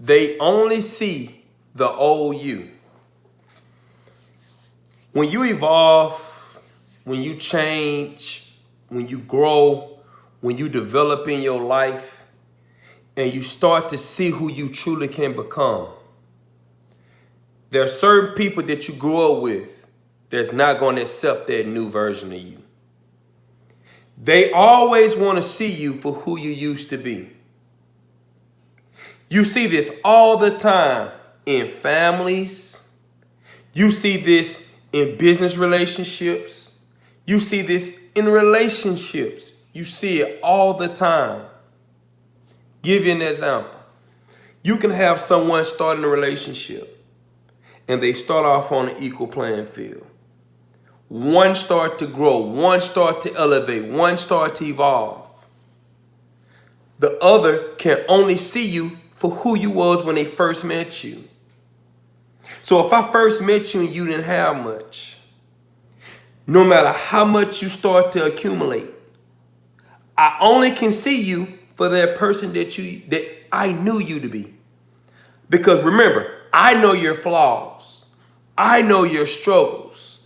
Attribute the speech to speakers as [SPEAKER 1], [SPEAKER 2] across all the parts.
[SPEAKER 1] They only see the old you. When you evolve, when you change, when you grow, when you develop in your life, and you start to see who you truly can become, there are certain people that you grew up with that's not going to accept that new version of you. They always want to see you for who you used to be. You see this all the time in families. You see this in business relationships. You see this in relationships. You see it all the time. Give you an example. You can have someone starting a relationship and they start off on an equal playing field. One start to grow, one start to elevate, one start to evolve. The other can only see you for who you was when they first met you. So if I first met you and you didn't have much, no matter how much you start to accumulate, I only can see you for that person that I knew you to be. Because remember, I know your flaws. I know your struggles.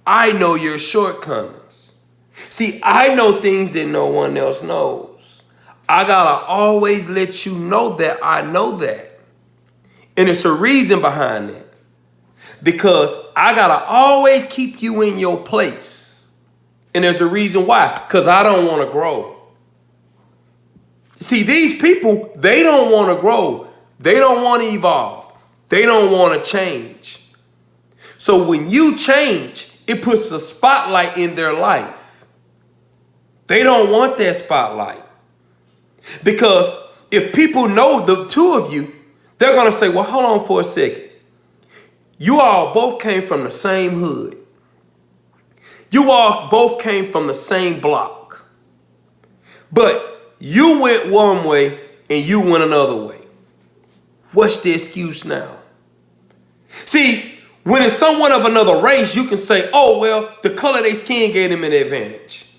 [SPEAKER 1] I know your shortcomings. See, I know things that no one else knows. I gotta always let you know that I know that. And it's a reason behind that. Because I gotta always keep you in your place. And there's a reason why. Because I don't want to grow. See, these people, they don't want to grow. They don't want to evolve. They don't want to change. So when you change, it puts a spotlight in their life. They don't want that spotlight. Because if people know the two of you, they're going to say, well, hold on for a second. You all both came from the same hood. You all both came from the same block. But you went one way and you went another way. What's the excuse now? See, when it's someone of another race, you can say, oh, well, the color of their skin gave them an advantage.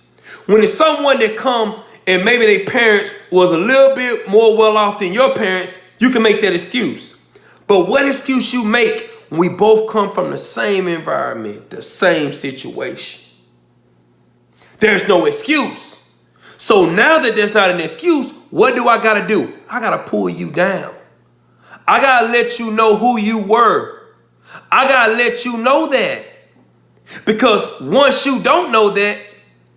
[SPEAKER 1] When it's someone that come and maybe their parents was a little bit more well off than your parents, you can make that excuse. But what excuse you make when we both come from the same environment, the same situation? There's no excuse. So now that there's not an excuse, what do I got to do? I got to pull you down. I got to let you know who you were. I got to let you know that. Because once you don't know that,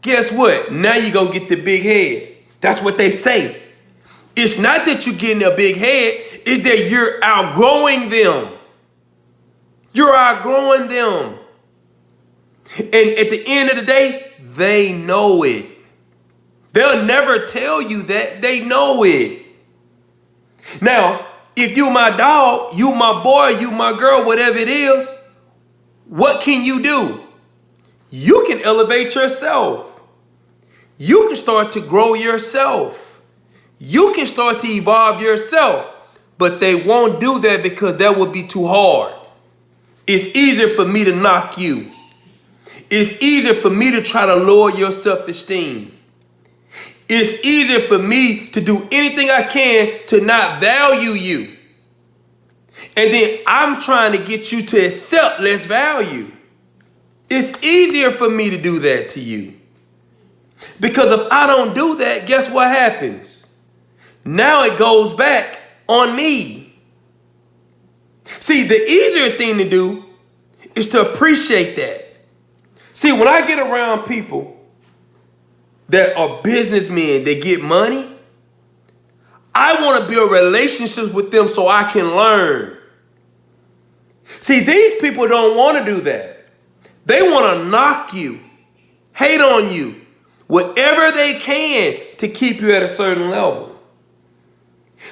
[SPEAKER 1] guess what? Now you're going to get the big head. That's what they say. It's not that you're getting a big head. It's that you're outgrowing them. You're outgrowing them. And at the end of the day, they know it. They'll never tell you that. They know it. Now, if you my dog, you my boy, you my girl, whatever it is, what can you do? You can elevate yourself. You can start to grow yourself. You can start to evolve yourself. But they won't do that because that would be too hard. It's easier for me to knock you. It's easier for me to try to lower your self-esteem. It's easier for me to do anything I can to not value you. And then I'm trying to get you to accept less value. It's easier for me to do that to you. Because if I don't do that, guess what happens? Now it goes back on me. See, the easier thing to do is to appreciate that. See, when I get around people that are businessmen, that get money, I want to build relationships with them so I can learn. See, these people don't want to do that. They want to knock you, hate on you, whatever they can to keep you at a certain level.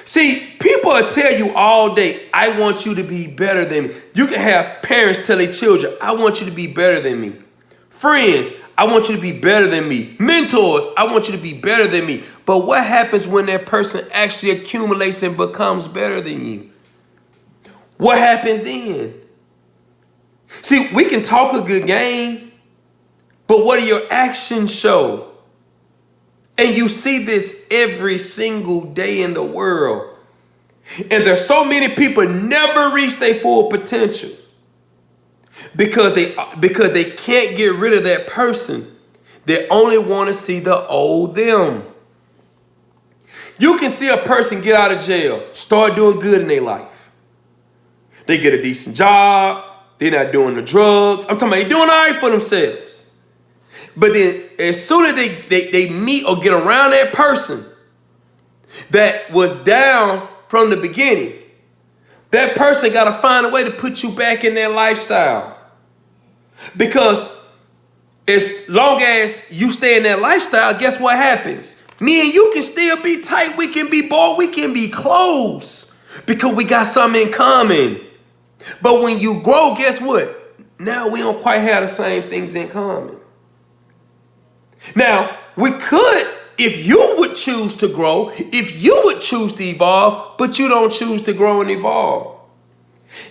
[SPEAKER 1] See, people will tell you all day, I want you to be better than me. You can have parents tell their children, I want you to be better than me. Friends, I want you to be better than me. Mentors, I want you to be better than me. But what happens when that person actually accumulates and becomes better than you? What happens then? See, we can talk a good game, but what do your actions show? And you see this every single day in the world. And there's so many people never reach their full potential because they can't get rid of that person. They only want to see the old them. You can see a person get out of jail, start doing good in their life. They get a decent job. They're not doing the drugs. I'm talking about they doing all right for themselves. But then as soon as they meet or get around that person that was down from the beginning, that person got to find a way to put you back in their lifestyle. Because as long as you stay in that lifestyle, guess what happens? Me and you can still be tight. We can be bold. We can be close because we got something in common. But when you grow, guess what? Now we don't quite have the same things in common. Now, we could, if you would choose to grow, if you would choose to evolve, but you don't choose to grow and evolve.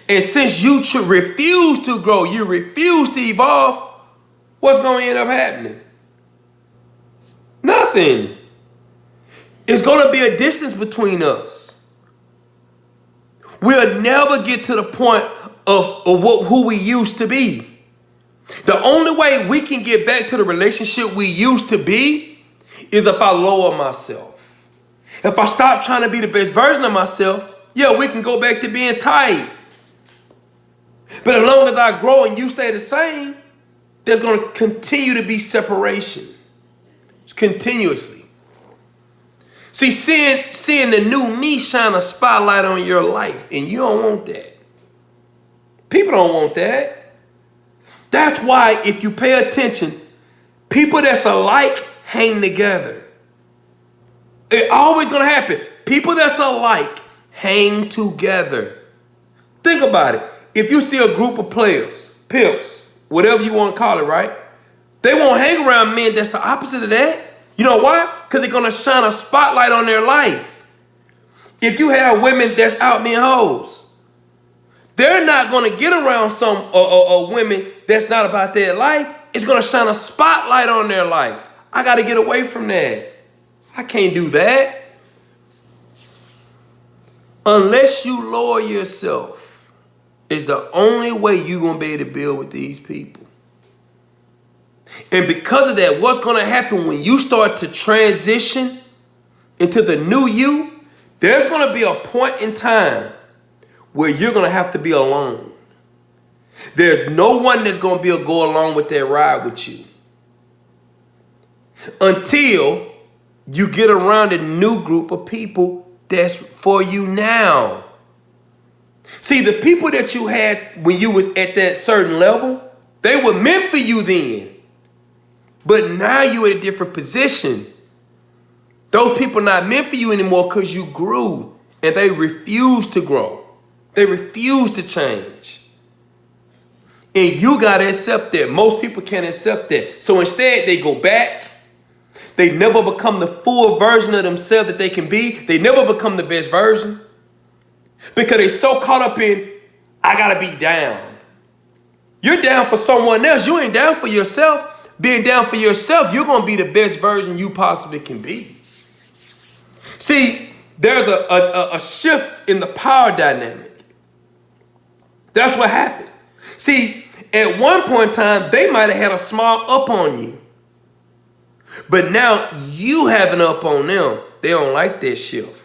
[SPEAKER 1] And since you refuse to grow, you refuse to evolve, what's going to end up happening? Nothing. It's going to be a distance between us. We'll never get to the point of who we used to be. The only way we can get back to the relationship we used to be is if I lower myself. If I stop trying to be the best version of myself, yeah, we can go back to being tight. But as long as I grow and you stay the same, there's going to continue to be separation. Continuously. See, seeing the new me shine a spotlight on your life, and you don't want that. People don't want that. That's why if you pay attention, people that's alike hang together. It's always going to happen. People that's alike hang together. Think about it. If you see a group of players, pimps, whatever you want to call it, right? They won't hang around men that's the opposite of that. You know why? Because they're going to shine a spotlight on their life. If you have women that's out being hoes, they're not going to get around some women that's not about their life. It's going to shine a spotlight on their life. I got to get away from that. I can't do that. Unless you lower yourself, is the only way you're going to be able to build with these people. And because of that, what's going to happen when you start to transition into the new you, there's going to be a point in time where you're going to have to be alone. There's no one that's going to be able to go along with that ride with you. Until you get around a new group of people that's for you now. See, the people that you had when you was at that certain level, they were meant for you then. But now you're in a different position. Those people are not meant for you anymore because you grew and they refuse to grow. They refuse to change. And you got to accept that. Most people can't accept that. So instead, they go back. They never become the full version of themselves that they can be. They never become the best version. Because they're so caught up in, I got to be down. You're down for someone else. You ain't down for yourself. Being down for yourself, you're going to be the best version you possibly can be. See, there's a shift in the power dynamic. That's what happened. See, at one point in time, they might have had a small up on you. But now you have an up on them. They don't like that shift.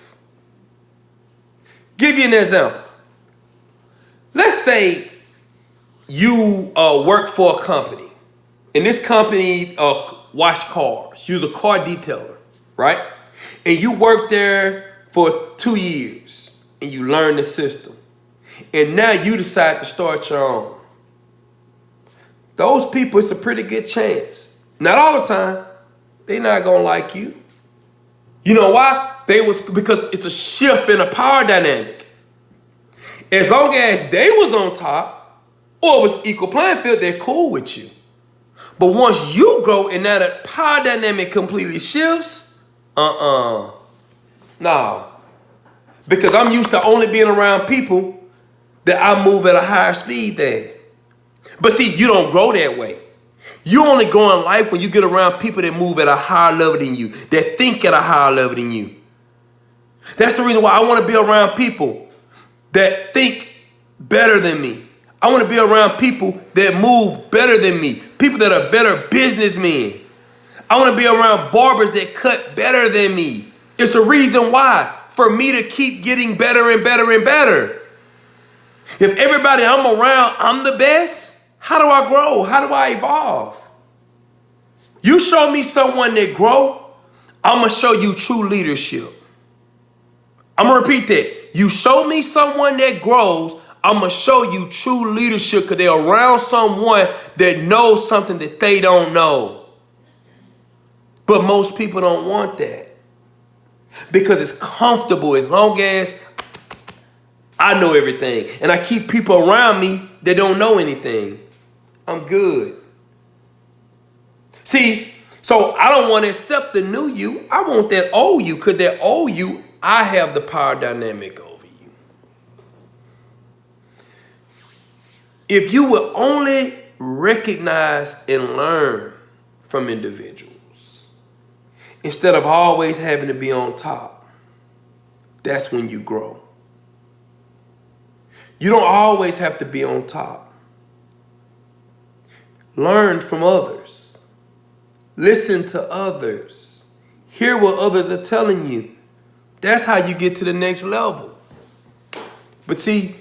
[SPEAKER 1] Give you an example. Let's say you work for a company. And this company wash cars. You're a car detailer, right? And you work there for 2 years. And you learn the system. And now you decide to start your own. Those people, it's a pretty good chance. Not all the time. They're not going to like you. You know why? Because it's a shift in a power dynamic. As long as they was on top, or it was equal playing field, they're cool with you. But once you grow and now that power dynamic completely shifts, no. Because I'm used to only being around people that I move at a higher speed than. But see, you don't grow that way. You only grow in life when you get around people that move at a higher level than you, that think at a higher level than you. That's the reason why I want to be around people that think better than me. I want to be around people that move better than me, people that are better businessmen. I want to be around barbers that cut better than me. It's a reason why, for me to keep getting better and better and better. If everybody I'm around, I'm the best, how do I grow? How do I evolve? You show me someone that grow, I'm going to show you true leadership. I'm going to repeat that. You show me someone that grows, I'm going to show you true leadership because they're around someone that knows something that they don't know. But most people don't want that because it's comfortable as long as I know everything. And I keep people around me that don't know anything. I'm good. See, so I don't want to accept the new you. I want that old you because that old you, I have the power dynamic over you. If you will only recognize and learn from individuals, instead of always having to be on top, that's when you grow. You don't always have to be on top. Learn from others. Listen to others. Hear what others are telling you. That's how you get to the next level. But see,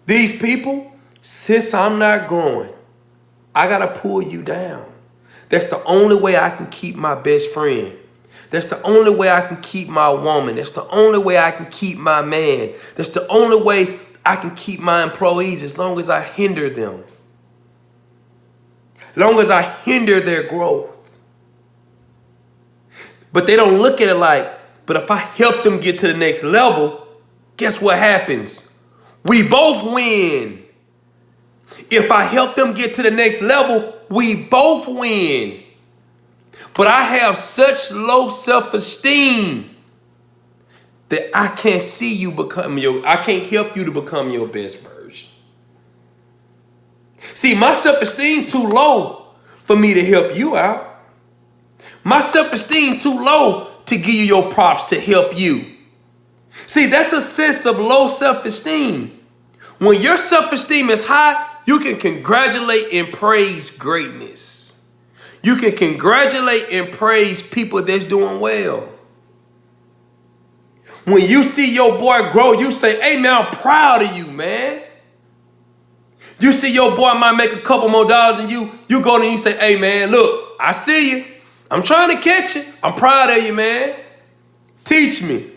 [SPEAKER 1] these people, since I'm not growing, I got to pull you down. That's the only way I can keep my best friend. That's the only way I can keep my woman. That's the only way I can keep my man. That's the only way I can keep my employees, as long as I hinder them. As long as I hinder their growth. But they don't look at it like, but if I help them get to the next level, guess what happens? We both win. If I help them get to the next level, we both win. But I have such low self-esteem that I can't see you become I can't help you to become your best version. See, my self-esteem too low for me to help you out. My self-esteem too low to give you your props to help you. See, that's a sense of low self-esteem. When your self-esteem is high, you can congratulate and praise greatness. You can congratulate and praise people that's doing well. When you see your boy grow, you say, hey man, I'm proud of you, man. You see your boy might make a couple more dollars than you. You go and you say, hey man, look, I see you. I'm trying to catch you. I'm proud of you, man. Teach me.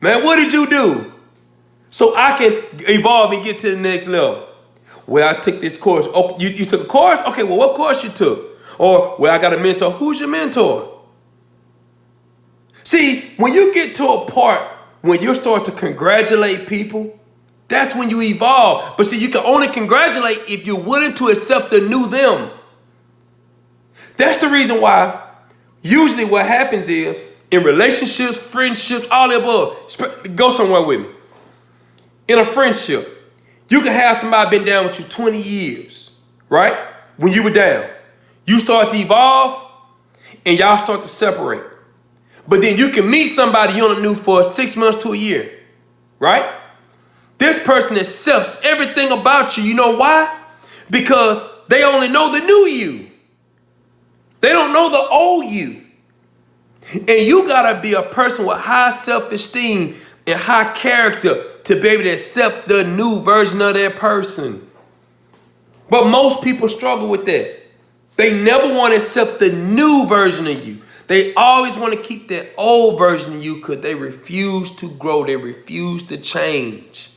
[SPEAKER 1] Man, what did you do? So I can evolve and get to the next level. Well, I took this course. Oh, you took a course? Okay, well, what course you took? Or, well, I got a mentor. Who's your mentor? See, when you get to a part when you start to congratulate people, that's when you evolve. But see, you can only congratulate if you're willing to accept the new them. That's the reason why usually what happens is in relationships, friendships, all the above, go somewhere with me. In a friendship, you can have somebody been down with you 20 years, right? When you were down. You start to evolve and y'all start to separate. But then you can meet somebody you only knew for 6 months to a year, right? This person accepts everything about you. You know why? Because they only know the new you. They don't know the old you. And you gotta be a person with high self-esteem and high character to be able to accept the new version of that person. But most people struggle with that. They never want to accept the new version of you. They always want to keep that old version of you because they refuse to grow. They refuse to change.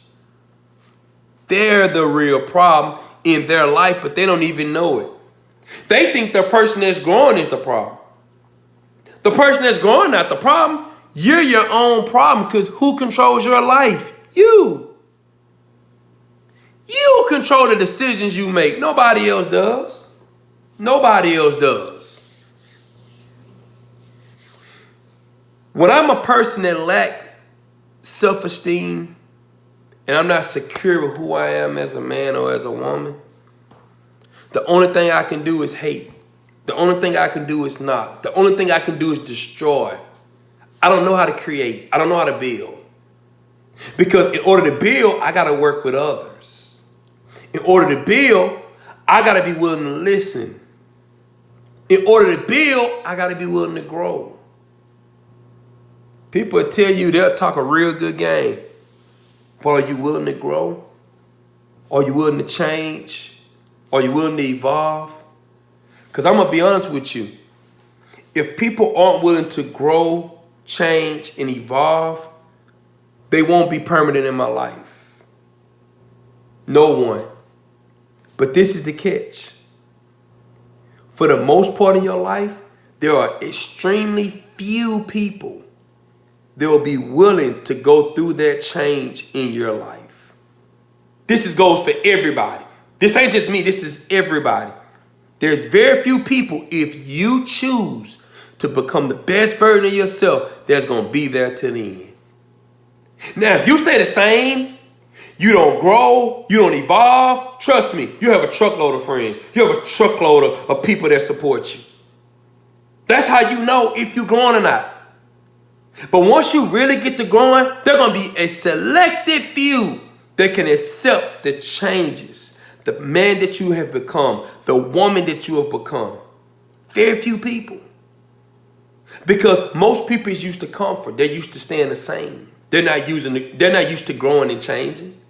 [SPEAKER 1] They're the real problem in their life, but they don't even know it. They think the person that's growing is the problem. The person that's growing not the problem. You're your own problem because who controls your life? You. You control the decisions you make. Nobody else does. Nobody else does. When I'm a person that lacks self-esteem and I'm not secure with who I am as a man or as a woman, the only thing I can do is hate. The only thing I can do is not. The only thing I can do is destroy. I don't know how to create. I don't know how to build. Because in order to build, I got to work with others. In order to build, I got to be willing to listen. In order to build, I got to be willing to grow. People will tell you, they'll talk a real good game. But are you willing to grow? Are you willing to change? Are you willing to evolve? Because I'm going to be honest with you. If people aren't willing to grow, change, and evolve, they won't be permanent in my life. No one. But this is the catch. For the most part of your life, there are extremely few people that will be willing to go through that change in your life. This goes for everybody. This ain't just me, this is everybody. There's very few people, if you choose to become the best version of yourself, that's going to be there till the end. Now, if you stay the same, you don't grow, you don't evolve, trust me, you have a truckload of friends. You have a truckload of people that support you. That's how you know if you're growing or not. But once you really get to growing, there's going to be a selected few that can accept the changes, the man that you have become, the woman that you have become. Very few people. Because most people is used to comfort. They're used to staying the same. They're not used to growing and changing.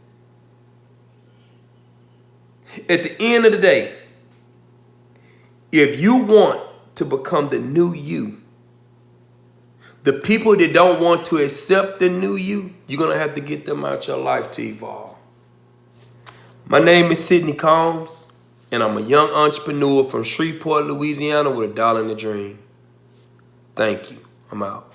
[SPEAKER 1] At the end of the day, if you want to become the new you, the people that don't want to accept the new you, you're going to have to get them out your life to evolve. My name is Sidney Combs, and I'm a young entrepreneur from Shreveport, Louisiana with $1 in a dream. Thank you. I'm out.